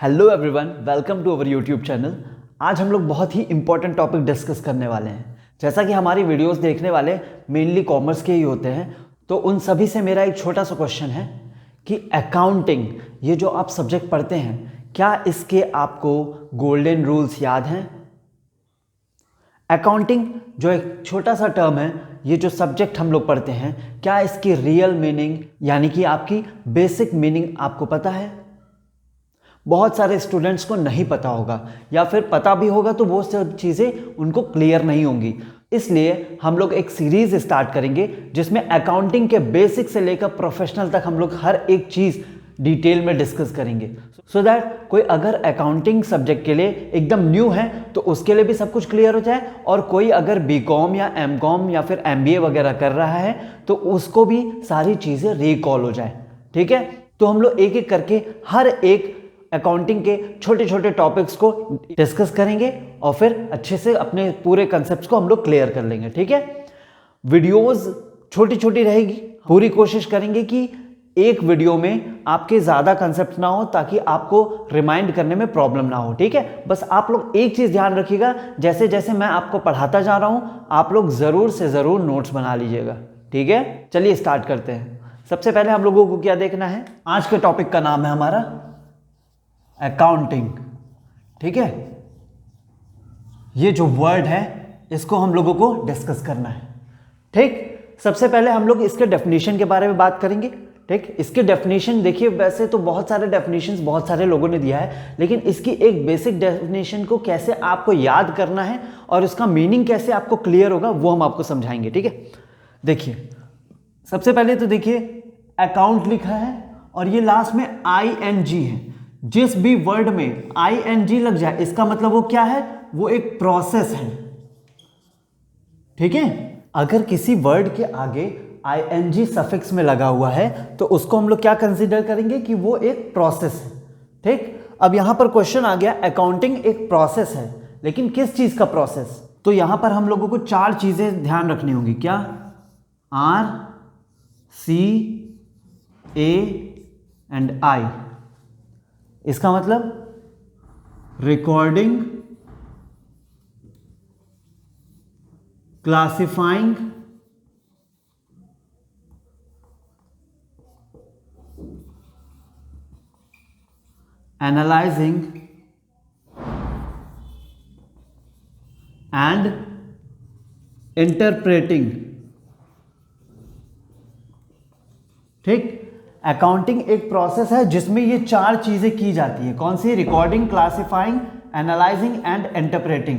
Hello everyone, welcome to our YouTube channel. आज हम लोग बहुत ही इंपॉर्टेंट टॉपिक डिस्कस करने वाले हैं। जैसा कि हमारी वीडियोस देखने वाले मेनली कॉमर्स के ही होते हैं, तो उन सभी से मेरा एक छोटा सा क्वेश्चन है कि अकाउंटिंग, ये जो आप सब्जेक्ट पढ़ते हैं, क्या इसके आपको गोल्डन रूल्स याद हैं? अकाउंटिंग जो एक छोटा सा टर्म है, ये जो सब्जेक्ट हम लोग पढ़ते हैं, क्या इसकी रियल मीनिंग यानी कि आपकी बेसिक मीनिंग आपको पता है? बहुत सारे स्टूडेंट्स को नहीं पता होगा, या फिर पता भी होगा तो वो सब चीज़ें उनको क्लियर नहीं होंगी। इसलिए हम लोग एक सीरीज स्टार्ट करेंगे जिसमें अकाउंटिंग के बेसिक से लेकर प्रोफेशनल तक हम लोग हर एक चीज़ डिटेल में डिस्कस करेंगे, सो दैट कोई अगर अकाउंटिंग सब्जेक्ट के लिए एकदम न्यू है तो उसके लिए भी सब कुछ क्लियर हो जाए, और कोई अगर बीकॉम या एमकॉम या फिर एमबीए वगैरह कर रहा है तो उसको भी सारी चीज़ें रिकॉल हो जाए। ठीक है, तो हम लोग एक एक करके हर एक अकाउंटिंग के छोटे छोटे टॉपिक्स को डिस्कस करेंगे और फिर अच्छे से अपने पूरे कंसेप्ट्स को हम लोग क्लियर कर लेंगे। ठीक है, वीडियोस छोटी छोटी रहेगी, पूरी कोशिश करेंगे कि एक वीडियो में आपके ज़्यादा कंसेप्ट ना हो, ताकि आपको रिमाइंड करने में प्रॉब्लम ना हो। ठीक है, बस आप लोग एक चीज़ ध्यान रखिएगा, जैसे जैसे मैं आपको पढ़ाता जा रहा हूँ आप लोग ज़रूर से ज़रूर नोट्स बना लीजिएगा। ठीक है, चलिए स्टार्ट करते हैं। सबसे पहले हम लोगों को क्या देखना है, आज के टॉपिक का नाम है हमारा अकाउंटिंग। ठीक है, ये जो वर्ड है इसको हम लोगों को डिस्कस करना है। ठीक, सबसे पहले हम लोग इसके डेफिनेशन के बारे में बात करेंगे। ठीक, इसके डेफिनेशन देखिए, वैसे तो बहुत सारे डेफिनेशंस बहुत सारे लोगों ने दिया है, लेकिन इसकी एक बेसिक डेफिनेशन को कैसे आपको याद करना है और इसका मीनिंग कैसे आपको क्लियर होगा वो हम आपको समझाएंगे। ठीक है, देखिए सबसे पहले तो देखिए अकाउंट लिखा है और ये लास्ट में ING है। जिस भी वर्ड में ING लग जाए इसका मतलब वो क्या है, वो एक प्रोसेस है। ठीक है, अगर किसी वर्ड के आगे ING सफिक्स में लगा हुआ है तो उसको हम लोग क्या कंसीडर करेंगे कि वो एक प्रोसेस है। ठीक, अब यहां पर क्वेश्चन आ गया, अकाउंटिंग एक प्रोसेस है, लेकिन किस चीज का प्रोसेस? तो यहां पर हम लोगों को चार चीजें ध्यान रखनी होंगी। क्या? RCA and I। इसका मतलब recording, classifying, analysing and interpreting. ठीक, अकाउंटिंग एक प्रोसेस है जिसमें ये चार चीजें की जाती है। कौन सी? Recording, classifying, analysing and interpreting.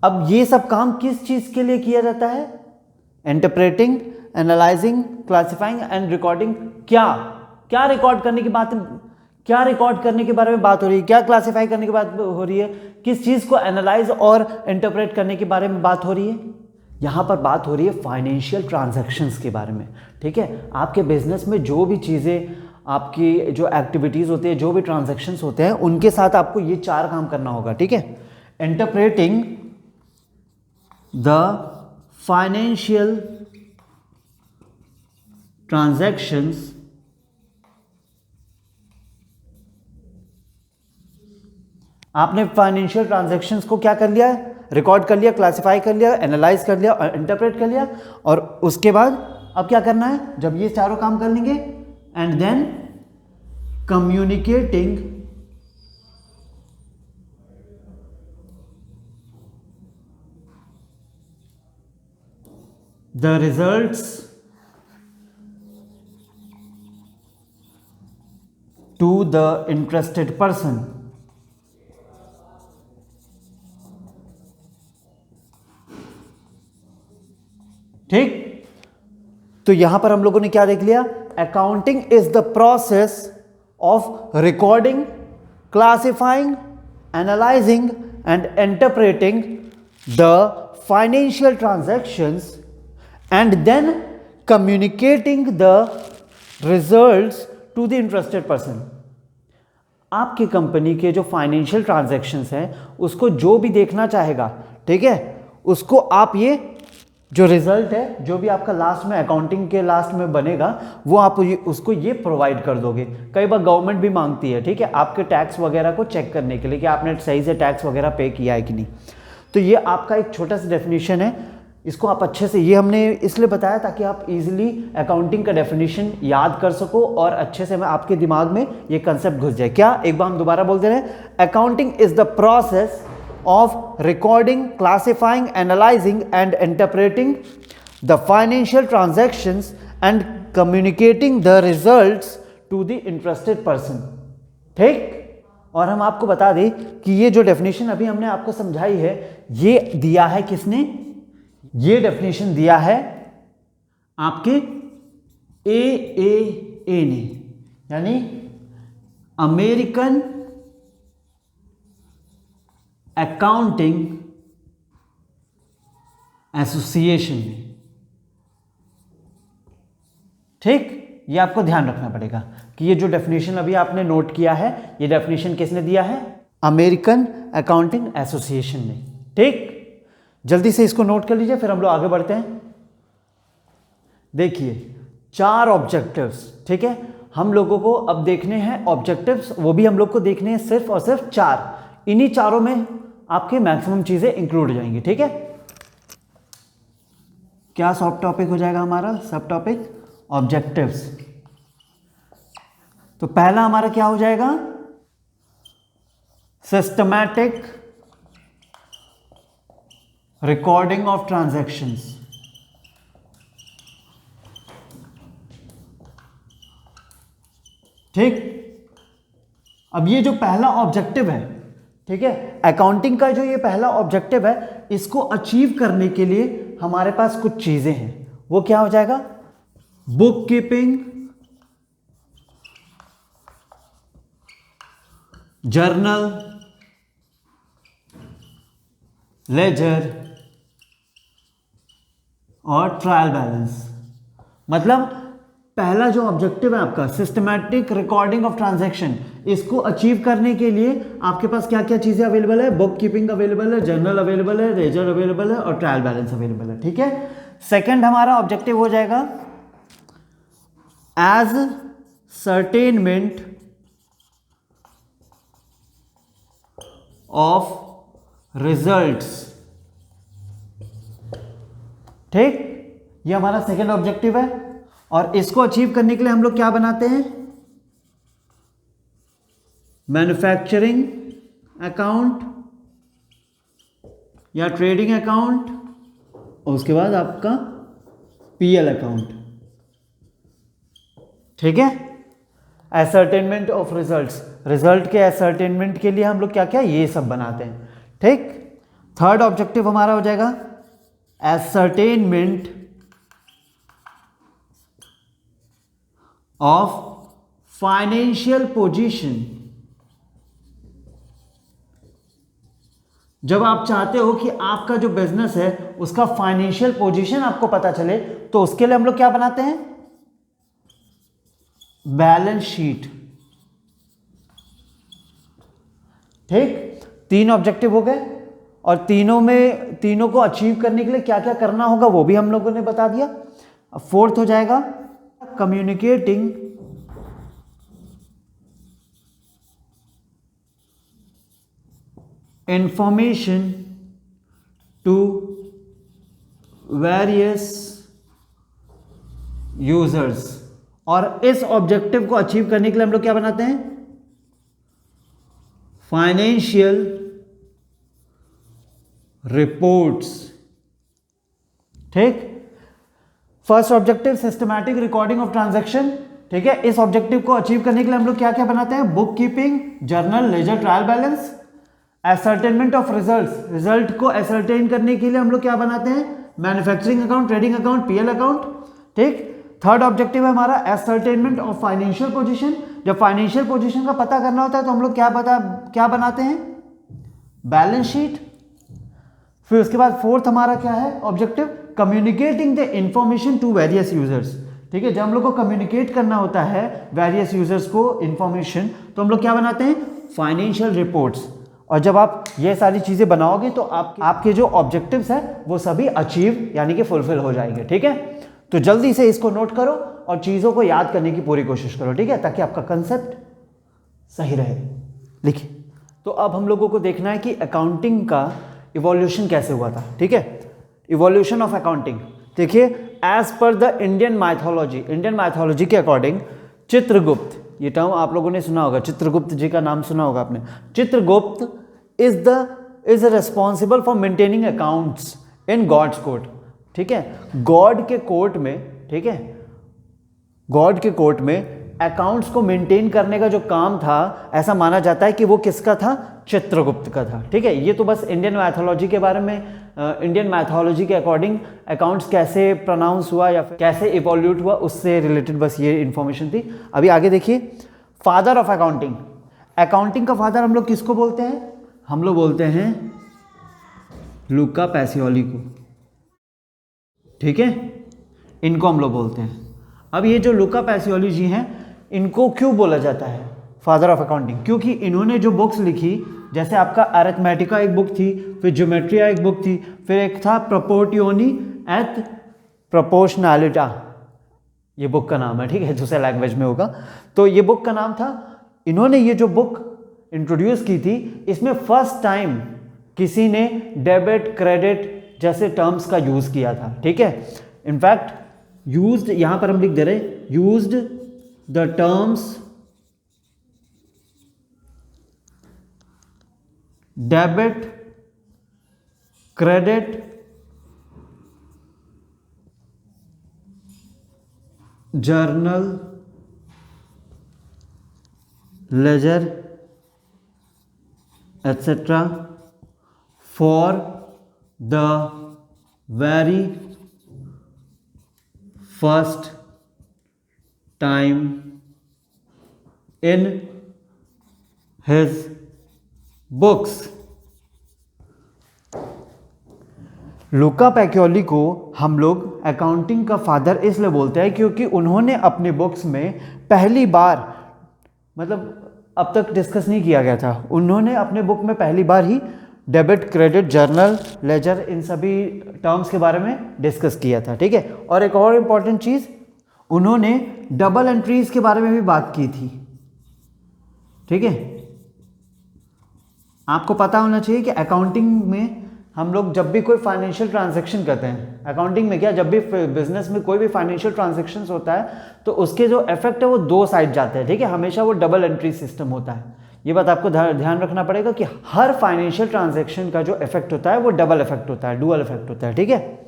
अब ये सब काम किस चीज के लिए किया जाता है? Interpreting, analysing, classifying and recording. क्या क्या रिकॉर्ड करने की बात, क्या रिकॉर्ड करने के बारे में बात हो रही है? क्या क्लासिफाई करने की बात हो रही है? किस चीज को एनालाइज और इंटरप्रेट करने के बारे में बात हो रही है? यहाँ पर बात हो रही है फाइनेंशियल ट्रांजैक्शंस के बारे में। ठीक है, आपके बिजनेस में जो भी चीज़ें, आपकी जो एक्टिविटीज़ होती है, जो भी ट्रांजैक्शंस होते हैं, उनके साथ आपको ये चार काम करना होगा। ठीक है, इंटरप्रेटिंग द फाइनेंशियल ट्रांजैक्शंस, आपने फाइनेंशियल ट्रांजैक्शंस को क्या कर लिया है? रिकॉर्ड कर लिया, क्लासिफाई कर लिया, एनालाइज कर लिया और इंटरप्रेट कर लिया। और उसके बाद अब क्या करना है? जब ये चारों काम कर लेंगे, and then communicating the results to the interested person. ठीक, तो यहां पर हम लोगों ने क्या देख लिया? Accounting is the process of recording, classifying, analysing and interpreting the financial transactions and then communicating the results to the interested person. आपकी कंपनी के जो फाइनेंशियल ट्रांजैक्शंस हैं उसको जो भी देखना चाहेगा, ठीक है, उसको आप ये जो रिजल्ट है, जो भी आपका लास्ट में अकाउंटिंग के लास्ट में बनेगा, वो आप उसको ये प्रोवाइड कर दोगे। कई बार गवर्नमेंट भी मांगती है, ठीक है, आपके टैक्स वगैरह को चेक करने के लिए कि आपने सही से टैक्स वगैरह पे किया है कि नहीं। तो ये आपका एक छोटा सा डेफिनेशन है, इसको आप अच्छे से, ये हमने इसलिए बताया ताकि आप इजीली अकाउंटिंग का डेफिनेशन याद कर सको और अच्छे से आपके दिमाग में ये कंसेप्ट घुस जाए। क्या, एक बार हम दोबारा बोलते रहे, accounting is the process of recording, classifying, analyzing and interpreting the financial transactions and communicating the results to the interested person। ठीक, और हम आपको बता दें कि ये जो डेफिनेशन अभी हमने आपको समझाई है, ये दिया है किसने, ये डेफिनेशन दिया है आपके AAA ने, यानी अमेरिकन अकाउंटिंग एसोसिएशन में। ठीक, ये आपको ध्यान रखना पड़ेगा कि ये जो डेफिनेशन अभी आपने नोट किया है, ये डेफिनेशन किसने दिया है, अमेरिकन अकाउंटिंग एसोसिएशन ने। ठीक, जल्दी से इसको नोट कर लीजिए, फिर हम लोग आगे बढ़ते हैं। देखिए 4 ऑब्जेक्टिव्स, ठीक है, हम लोगों को अब देखने हैं ऑब्जेक्टिव्स, वो भी हम लोग को देखने हैं सिर्फ और सिर्फ 4। इन्हीं चारों में आपके मैक्सिमम चीजें इंक्लूड हो जाएंगी। ठीक है, क्या सब टॉपिक हो जाएगा हमारा, सब टॉपिक ऑब्जेक्टिव्स। तो पहला हमारा क्या हो जाएगा, सिस्टमैटिक रिकॉर्डिंग ऑफ ट्रांजैक्शंस। ठीक, अब ये जो पहला ऑब्जेक्टिव है, ठीक है, अकाउंटिंग का जो ये पहला ऑब्जेक्टिव है, इसको अचीव करने के लिए हमारे पास कुछ चीजें हैं। वो क्या हो जाएगा, बुक कीपिंग, जर्नल, लेजर और ट्रायल बैलेंस। मतलब पहला जो ऑब्जेक्टिव है आपका सिस्टमैटिक रिकॉर्डिंग ऑफ ट्रांजैक्शन, इसको अचीव करने के लिए आपके पास क्या क्या चीजें अवेलेबल है, बुक कीपिंग अवेलेबल है, जर्नल अवेलेबल है, लेजर अवेलेबल है और ट्रायल बैलेंस अवेलेबल है। ठीक है, सेकंड हमारा ऑब्जेक्टिव हो जाएगा एज सर्टेनमेंट ऑफ रिजल्ट्स। ठीक, ये हमारा सेकंड ऑब्जेक्टिव है, और इसको अचीव करने के लिए हम लोग क्या बनाते हैं, मैन्युफैक्चरिंग अकाउंट या ट्रेडिंग अकाउंट, और उसके बाद आपका पीएल अकाउंट। ठीक है, एसर्टेनमेंट ऑफ रिजल्ट्स, रिजल्ट के एसर्टेनमेंट के लिए हम लोग क्या क्या ये सब बनाते हैं। ठीक, थर्ड ऑब्जेक्टिव हमारा हो जाएगा एसर्टेनमेंट ऑफ फाइनेंशियल पोजीशन। जब आप चाहते हो कि आपका जो बिजनेस है उसका फाइनेंशियल पोजीशन आपको पता चले, तो उसके लिए हम लोग क्या बनाते हैं, बैलेंस शीट। ठीक, 3 ऑब्जेक्टिव हो गए, और तीनों को अचीव करने के लिए क्या क्या करना होगा वो भी हम लोगों ने बता दिया। अब फोर्थ हो जाएगा communicating information to various users. और इस ऑब्जेक्टिव को अचीव करने के लिए हम लोग क्या बनाते हैं, फाइनेंशियल रिपोर्ट्स। ठीक, first objective systematic recording of transaction. ठीक है, इस ऑब्जेक्टिव को अचीव करने के लिए हम लोग क्या क्या बनाते हैं, bookkeeping, journal, ledger, trial balance. Ascertainment of results, result को एसर्टेन करने के लिए हम लोग क्या बनाते हैं, manufacturing account, trading account, PL account. ठीक, थर्ड ऑब्जेक्टिव है हमारा एसर्टेनमेंट ऑफ फाइनेंशियल पोजीशन। जब फाइनेंशियल पोजीशन का पता करना होता है तो हम लोग क्या बनाते हैं, बैलेंस शीट। फिर उसके बाद फोर्थ हमारा क्या है objective, communicating the information to various users. ठीक है, जब हम लोग को कम्युनिकेट करना होता है वेरियस यूजर्स को इंफॉर्मेशन, तो हम लोग क्या बनाते हैं, फाइनेंशियल रिपोर्ट्स। और जब आप ये सारी चीज़ें बनाओगे तो आपके जो ऑब्जेक्टिव्स हैं वो सभी अचीव यानी कि फुलफिल हो जाएंगे। ठीक है, तो जल्दी से इसको नोट करो और चीज़ों को याद करने की पूरी कोशिश करो। ठीक है, ताकि आपका कंसेप्ट सही रहे। लिखिए। तो अब हम लोगों को देखना है कि अकाउंटिंग का इवोल्यूशन कैसे हुआ था। ठीक है, इवोल्यूशन ऑफ अकाउंटिंग। देखिए, as per the Indian mythology के अकॉर्डिंग चित्रगुप्त, ये टर्म आप लोगों ने सुना होगा, चित्रगुप्त जी का नाम सुना होगा आपने। Chitragupta is responsible for maintaining accounts in god's court. ठीक है, गॉड के कोर्ट में, ठीक है, गॉड के कोर्ट में अकाउंट्स को मेंटेन करने का जो काम था, ऐसा माना जाता है कि वो किसका था, चित्रगुप्त का था। ठीक है, ये तो बस इंडियन मैथोलॉजी के बारे में, इंडियन मैथोलॉजी के अकॉर्डिंग अकाउंट्स कैसे प्रोनाउंस हुआ या फिर कैसे इवोल्यूट हुआ उससे रिलेटेड बस ये इन्फॉर्मेशन थी। अभी आगे देखिए, फादर ऑफ अकाउंटिंग। अकाउंटिंग का फादर हम लोग किसको बोलते हैं, हम लोग बोलते हैं लुका पैसियोली को। ठीक है, इनको हम लोग बोलते हैं। अब ये जो लुका पैसियोली जी हैं, इनको क्यों बोला जाता है फादर ऑफ अकाउंटिंग, क्योंकि इन्होंने जो बुक्स लिखी, जैसे आपका अरिथमेटिका एक बुक थी, फिर ज्योमेट्रिया एक बुक थी, फिर एक था प्रपोर्टियोनी एट प्रोपोर्शनैलिटा, ये बुक का नाम है। ठीक है, दूसरे लैंग्वेज में होगा, तो ये बुक का नाम था। इन्होंने ये जो बुक इंट्रोड्यूस की थी, इसमें फर्स्ट टाइम किसी ने डेबिट क्रेडिट जैसे टर्म्स का यूज किया था। ठीक है, इनफैक्ट यूज्ड, यहां पर हम लिख दे रहे, used the terms debit credit journal ledger etcetera for the very first time in his books. Luca Pacioli को हम लोग अकाउंटिंग का फादर इसलिए बोलते हैं क्योंकि उन्होंने अपने बुक्स में पहली बार, मतलब अब तक डिस्कस नहीं किया गया था, उन्होंने अपने बुक में पहली बार ही डेबिट क्रेडिट जर्नल लेजर इन सभी टर्म्स के बारे में डिस्कस किया था। ठीक है, और एक और इम्पॉर्टेंट चीज़, उन्होंने डबल एंट्रीज के बारे में भी बात की थी। ठीक है, आपको पता होना चाहिए कि अकाउंटिंग में हम लोग जब भी कोई फाइनेंशियल ट्रांजैक्शन करते हैं, अकाउंटिंग में क्या, जब भी बिजनेस में कोई भी फाइनेंशियल ट्रांजैक्शंस होता है तो उसके जो इफेक्ट है वो दो साइड जाते हैं। ठीक है, हमेशा वो डबल एंट्री सिस्टम होता है। ये बात आपको ध्यान रखना पड़ेगा कि हर फाइनेंशियल ट्रांजैक्शन का जो इफेक्ट होता है वो डबल इफेक्ट होता है, डुअल इफेक्ट होता है। ठीक है,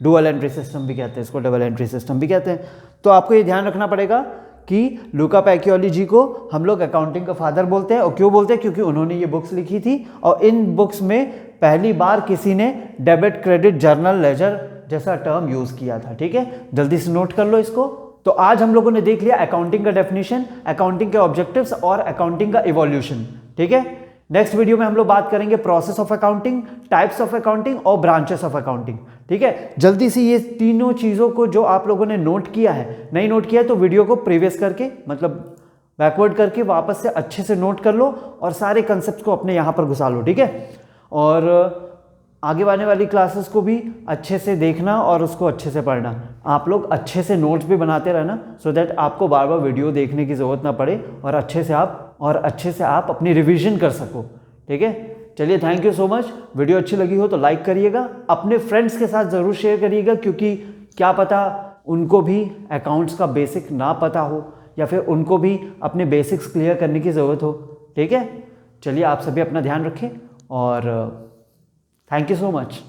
डुअल एंट्री सिस्टम भी कहते हैं इसको, डबल एंट्री सिस्टम भी कहते हैं। तो आपको ये ध्यान रखना पड़ेगा कि लुका पैसियोली जी को हम लोग अकाउंटिंग का फादर बोलते हैं। और क्यों बोलते हैं, क्योंकि उन्होंने ये बुक्स लिखी थी और इन बुक्स में पहली बार किसी ने डेबिट क्रेडिट जर्नल लेजर जैसा टर्म यूज किया था। ठीक है, जल्दी से नोट कर लो इसको। तो आज हम लोगों ने देख लिया अकाउंटिंग का डेफिनेशन, अकाउंटिंग के ऑब्जेक्टिव्स और अकाउंटिंग का इवोल्यूशन। ठीक है, नेक्स्ट वीडियो में हम लोग बात करेंगे process of accounting, types of accounting और ब्रांचेस ऑफ अकाउंटिंग। ठीक है, जल्दी से ये तीनों चीज़ों को जो आप लोगों ने नोट किया है, नहीं नोट किया है तो वीडियो को प्रीवियस करके, मतलब बैकवर्ड करके वापस से अच्छे से नोट कर लो और सारे कंसेप्ट को अपने यहाँ पर घुसा लो। ठीक है, और आगे आने वाली क्लासेस को भी अच्छे से देखना और उसको अच्छे से पढ़ना। आप लोग अच्छे से नोट्स भी बनाते रहना सो दैट आपको बार बार वीडियो देखने की ज़रूरत ना पड़े और अच्छे से आप अपनी रिवीजन कर सको। ठीक है, चलिए, thank you so much. Video अच्छी लगी हो तो लाइक करिएगा, अपने फ्रेंड्स के साथ ज़रूर शेयर करिएगा, क्योंकि क्या पता उनको भी अकाउंट्स का बेसिक ना पता हो या फिर उनको भी अपने बेसिक्स क्लियर करने की ज़रूरत हो। ठीक है, चलिए, आप सभी अपना ध्यान रखें और थैंक यू सो मच।